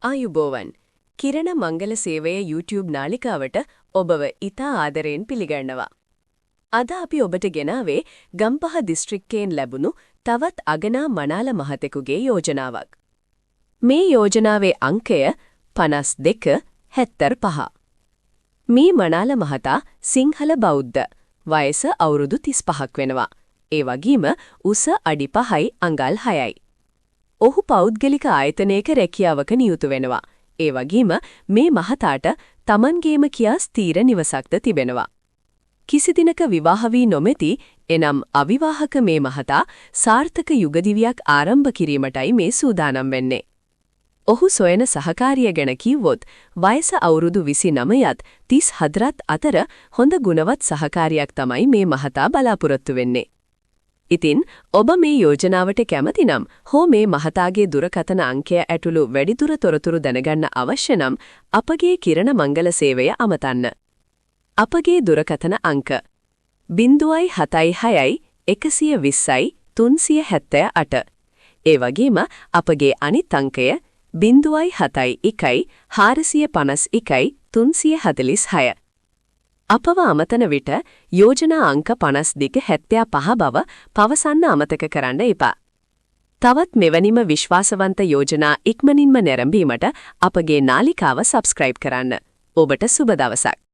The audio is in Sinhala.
ආයුබෝවන් කිරණ මංගල සේවය YouTube නාලිකාවට ඔබව ඉතා ආදරයෙන් පිළිගන්නවා. අද අපි ඔබට ගෙනාවේ ගම්පහ දිස්ත්‍රික්කයෙන් ලැබුණු තවත් අගනා මනාල මහතෙකුගේ යෝජනාවක්. මේ යෝජනාවේ අංකය 5275. මේ මනාල මහතා සිංහල බෞද්ධ වයස අවුරුදු 35ක් වෙනවා. ඒ වගේම උස අඩි 5යි අඟල් 6යි. ඔහු පෞද්ගලික ආයතනයක රැකියාවක නියුතු වෙනවා. ඒ වගේම මේ මහතාට Tamanගේම කියා ස්ථීර නිවසක්ද තිබෙනවා. කිසි දිනක විවාහ වී නොමැති එනම් අවිවාහක මේ මහතා සාර්ථක යුගදිවියක් ආරම්භ කිරීමටයි මේ සූදානම් වෙන්නේ. ඔහු සොයන සහකාරිය ගැන කිව්වොත් වයස අවුරුදු 29ත් 34ත් අතර හොඳ ගුණවත් සහකාරියක් තමයි මේ මහතා බලාපොරොත්තු වෙන්නේ. ඉතින් ඔබ මේ යෝජනාවට කැමති නම් හෝ මේ මහතාගේ දුරකථන අංකය ඇතුළු වැඩිදුර තොරතුරු දැනගන්න අවශ්‍ය නම් අපගේ කිරණ මංගල සේවය අමතන්න. අපගේ දුරකථන අංක 076 120 378. ඒ වගේම අපගේ අනිත් අංකය 071 451 346. අපව අමතන විට යෝජනා අංක 5275 බව පවසන්න අමතක කරන්න එපා. තවත් මෙවැනිම විශ්වාසවන්ත යෝජනා ඉක්මනින්ම නැරඹීමට අපගේ නාලිකාව සබ්ස්ක්‍රයිබ් කරන්න. ඔබට සුබ දවසක්.